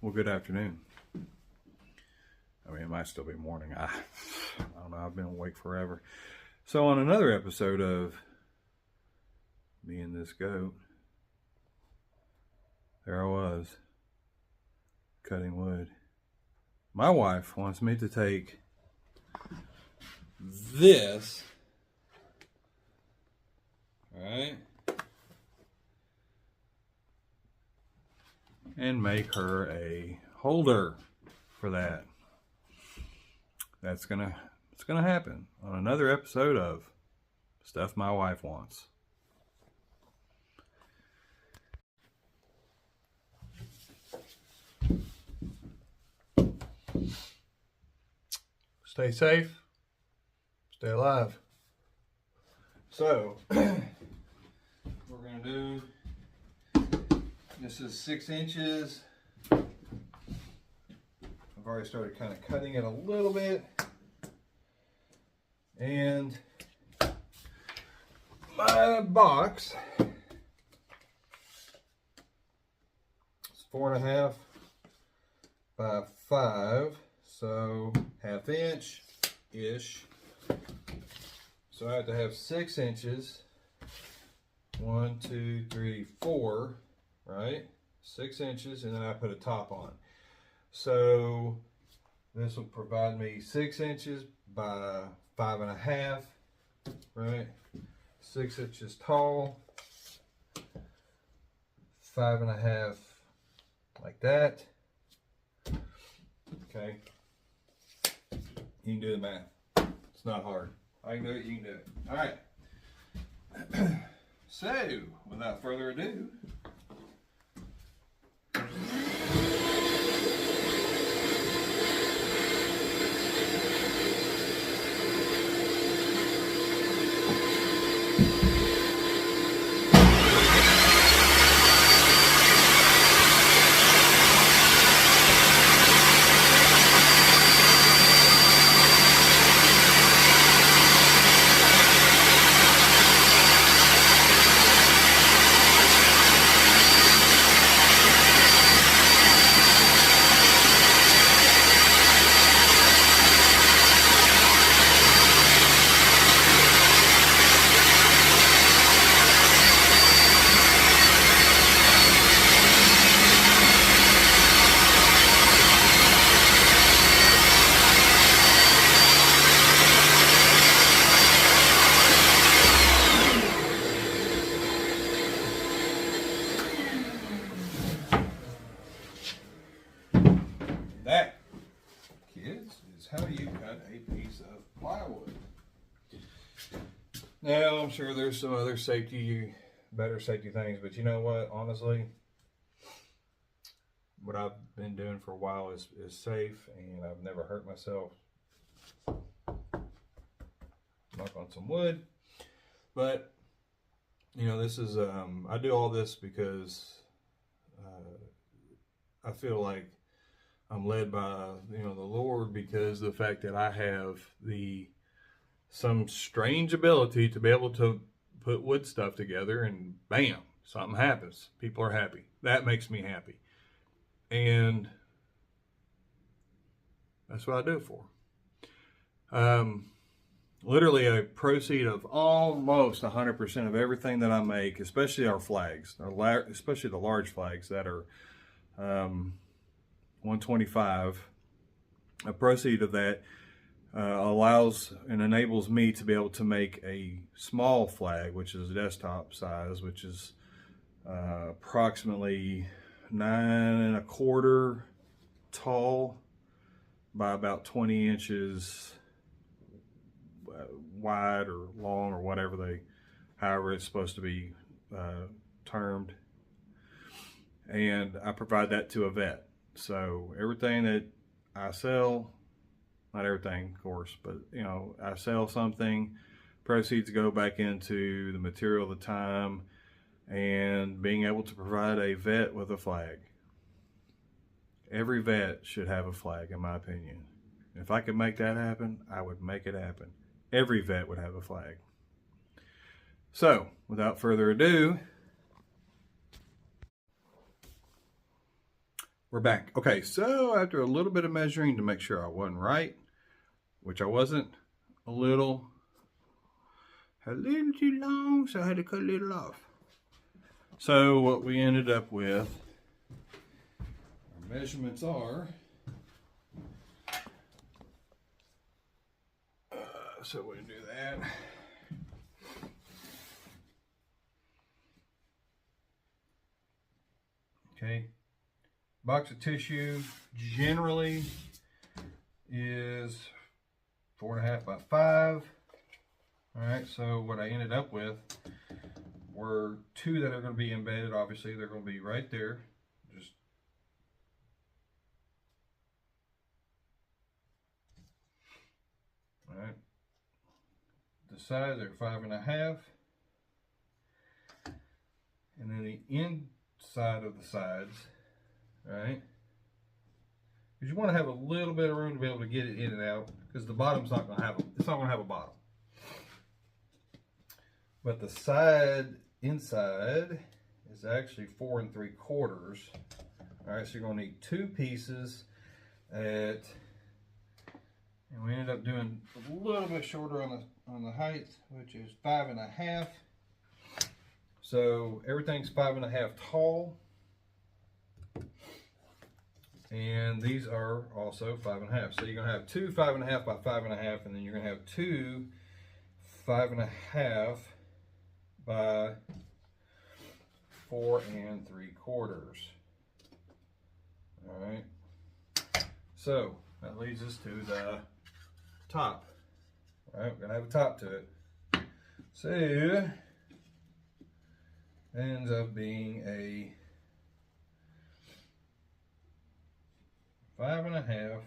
Well, good afternoon. I mean, it might still be morning. I don't know. I've been awake forever. So on another episode of Me and This Goat, there I was, cutting wood. My wife wants me to take this, right, and make her a holder for that. It's gonna happen on another episode of Stuff My Wife Wants. Stay safe, stay alive. So we're gonna do, this is 6 inches. I've already started kind of cutting it a little bit. And my box is 4.5 by 5, so 1/2 inch-ish. So I have to have 6 inches. 1, 2, 3, 4, right? 6 inches, and then I put a top on. So this will provide me 6 inches by 5.5, right? 6 inches tall, 5.5 like that. Okay, you can do the math. It's not hard. I can do it, you can do it. All right. So without further ado, that, kids, is how you cut a piece of plywood. Now, I'm sure there's some other better safety things, but you know what? Honestly, what I've been doing for a while is safe, and I've never hurt myself. Knock on some wood. But, you know, this is, I do all this because I feel like I'm led by, the Lord, because of the fact that I have some strange ability to be able to put wood stuff together and bam, something happens. People are happy. That makes me happy. And that's what I do it for. Literally a proceed of almost 100% of everything that I make, especially our flags, especially the large flags that are 125. A proceed of that allows and enables me to be able to make a small flag, which is desktop size, which is approximately 9.25 tall by about 20 inches wide or long, or however it's supposed to be termed. And I provide that to a vet. So everything that I sell, not everything, of course, but I sell something, proceeds go back into the material, the time, and being able to provide a vet with a flag. Every vet should have a flag, in my opinion. If I could make that happen, I would make it happen. Every vet would have a flag. So, without further ado, We're back. Okay, so after a little bit of measuring to make sure I wasn't right, which I wasn't, had a little too long, so I had to cut a little off. So what we ended up with, our measurements are, so we can do that. Okay, box of tissue generally is 4.5 by 5. All right, so what I ended up with were 2 that are going to be embedded. Obviously, they're going to be right there. Just all right. The sides are 5.5, and then the inside of the sides, all right, because you want to have a little bit of room to be able to get it in and out, because the bottom's not going to have it's not going to have a bottom. But the side inside is actually 4 3/4. All right, so you're going to need 2 pieces and we ended up doing a little bit shorter on the height, which is 5.5. So everything's 5.5 tall, and these are also 5.5. So you're going to have 2 5.5 by 5.5, and then you're going to have 2 5.5 by 4 3/4. All right, so that leads us to the top. All right, we're gonna have a top to it. So it ends up being a 5.5.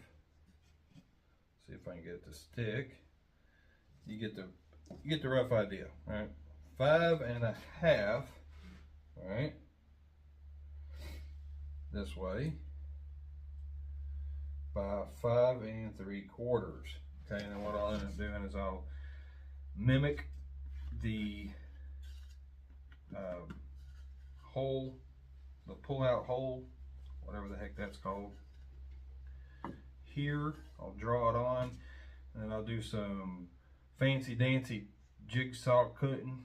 See if I can get it to stick. You get the rough idea. All right, 5.5. All right, this way by 5 3/4. Okay, and then what I'll end up doing is I'll mimic the hole, the pull-out hole, whatever the heck that's called. Here, I'll draw it on, and then I'll do some fancy-dancy jigsaw cutting.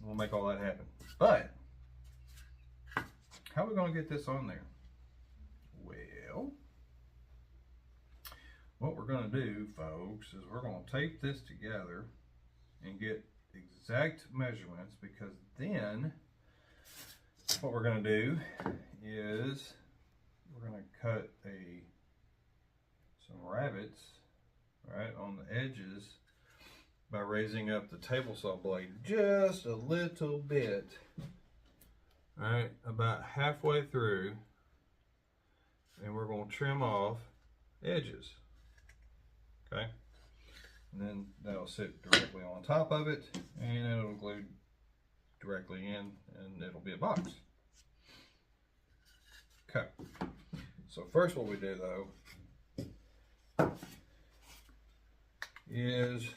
We'll make all that happen. But how are we going to get this on there? Well, what we're going to do, folks, is we're going to tape this together and get exact measurements, because then what we're going to do is we're going to cut some rabbets, right, on the edges by raising up the table saw blade just a little bit. All right, about halfway through, and we're going to trim off edges. Okay, and then that'll sit directly on top of it, and it'll glue directly in, and it'll be a box. Okay, so first what we do though is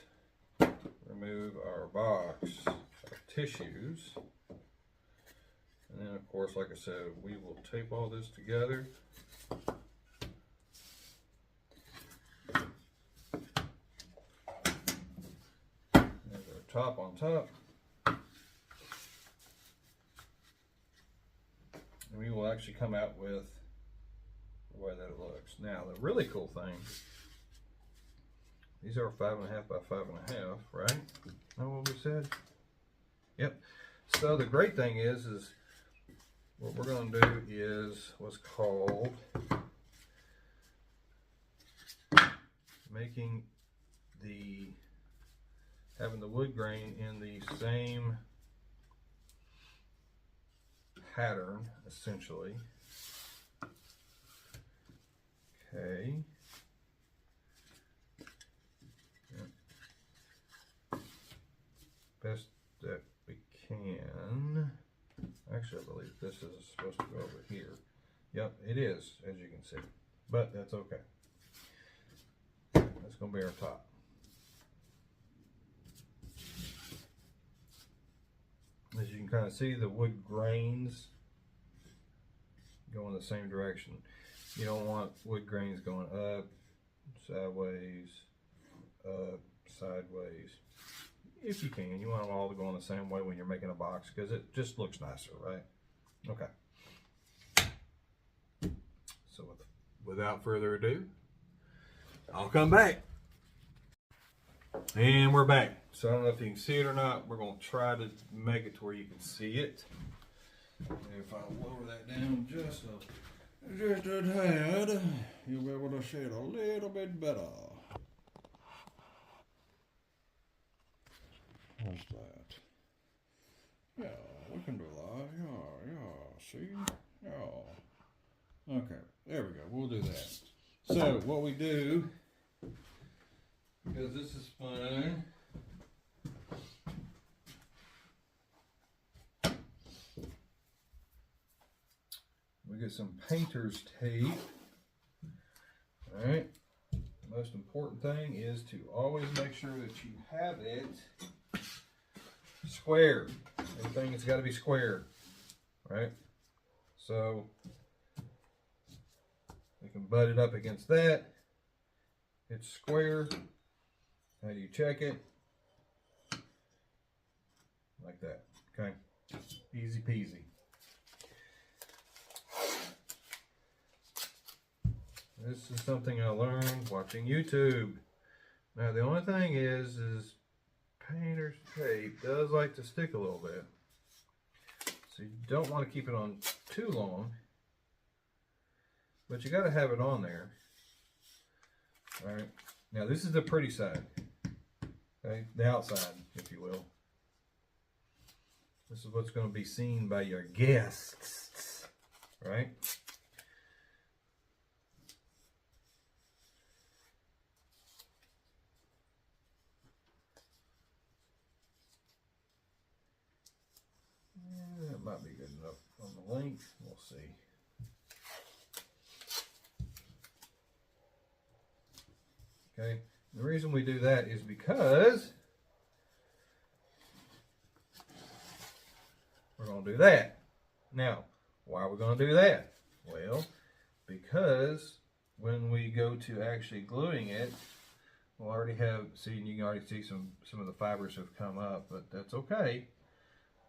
remove our box of tissues, and then of course, like I said, we will tape all this together. Top on top, and we will actually come out with the way that it looks. Now, the really cool thing, these are 5.5 by 5.5, right? Know what we said? Yep. So the great thing is what we're going to do is what's called making having the wood grain in the same pattern, essentially. Okay. Yep. Best that we can. Actually, I believe this is supposed to go over here. Yep, it is, as you can see. But that's okay. That's going to be our top. As you can kind of see, the wood grains going the same direction. You don't want wood grains going up, sideways, up, sideways. If you can, you want them all to go in the same way when you're making a box because it just looks nicer, right? Okay. So without further ado, I'll come back. And we're back. So I don't know if you can see it or not. We're going to try to make it to where you can see it. If I lower that down just a tad, you'll be able to see it a little bit better. How's that? Yeah, we can do that. Yeah, see? Yeah. Okay, there we go. We'll do that. So what we do, because this is fun, we get some painter's tape. All right. The most important thing is to always make sure that you have it square. Everything has got to be square, right? So we can butt it up against that. It's square. How do you check it? Like that. Okay. Easy peasy. This is something I learned watching YouTube. Now the only thing is painter's tape does like to stick a little bit. So you don't want to keep it on too long. But you got to have it on there. Alright. Now this is the pretty side. Okay, the outside, if you will. This is what's going to be seen by your guests. Right? That might be good enough on the length. We'll see. Okay, the reason we do that is because we're going to do that. Now, why are we going to do that? Well, because when we go to actually gluing it, we'll already have, see, you can already see some of the fibers have come up, but that's okay.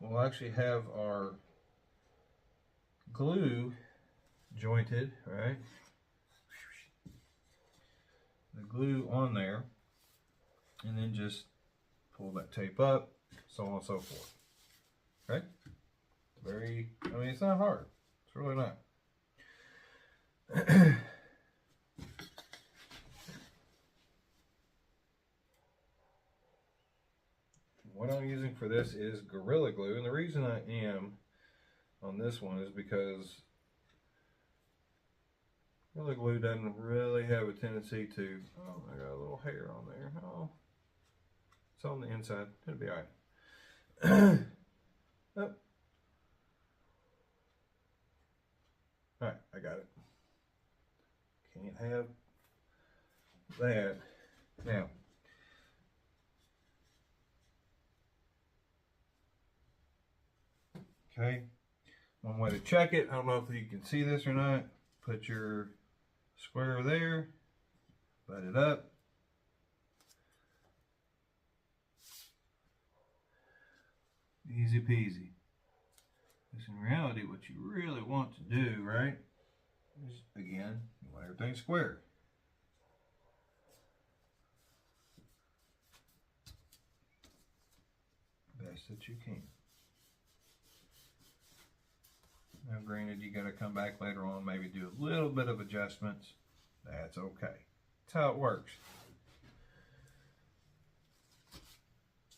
We'll actually have our glue jointed, right? The glue on there, and then just pull that tape up, so on and so forth. Okay? Very, I mean, it's not hard. It's really not. What I'm using for this is Gorilla Glue, and the reason I am on this one is because Gorilla Glue doesn't really have a tendency to, oh, I got a little hair on there. Oh, it's on the inside. It'll be all right. Oh. All right, I got it. Can't have that. Now, okay, one way to check it, I don't know if you can see this or not, put your square there, butt it up. Easy peasy. Because in reality, what you really want to do, right, is, again, you want everything square. Best that you can. Now granted, you got to come back later on, maybe do a little bit of adjustments. That's okay. That's how it works.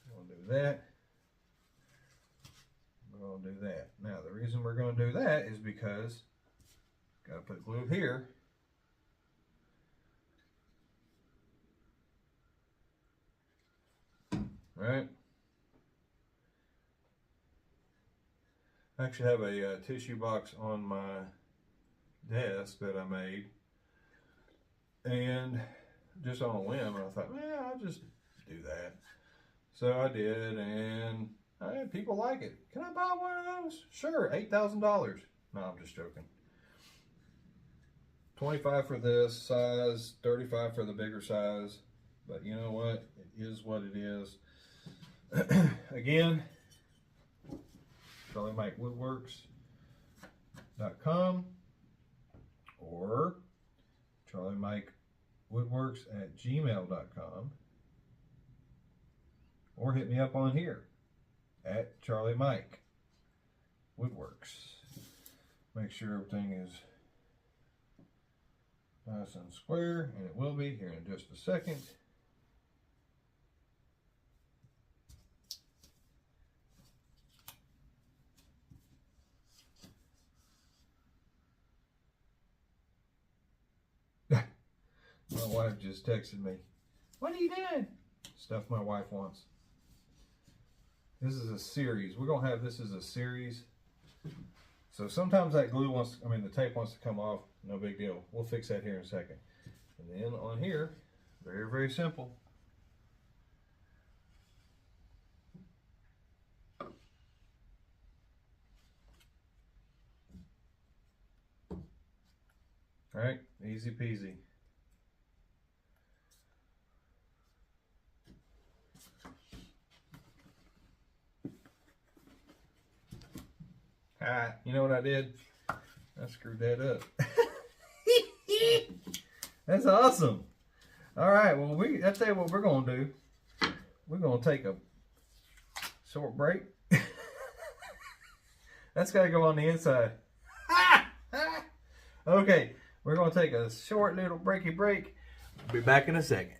We'll do that. We're going to do that. Now the reason we're going to do that is because got to put glue here. Right? I actually have a tissue box on my desk that I made, and just on a whim, I thought, man, I'll just do that. So I did, and people like it. Can I buy one of those? Sure, $8,000. No, I'm just joking. 25 for this size, 35 for the bigger size. But you know what? It is what it is. Again, CharlieMikeWoodworks.com or CharlieMikeWoodworks@gmail.com, or hit me up on here at CharlieMikeWoodworks. Make sure everything is nice and square, and it will be here in just a second. My wife just texted me. What are you doing? Stuff my wife wants. This is a series. We're gonna have this as a series. So sometimes that glue wants, the tape wants to come off. No big deal. We'll fix that here in a second. And then on here, very, very simple. All right, easy peasy. You know what I did? I screwed that up. That's awesome. All right, well, I'll tell you what we're going to do. We're going to take a short break. That's got to go on the inside. Okay, we're going to take a short little break. Be back in a second.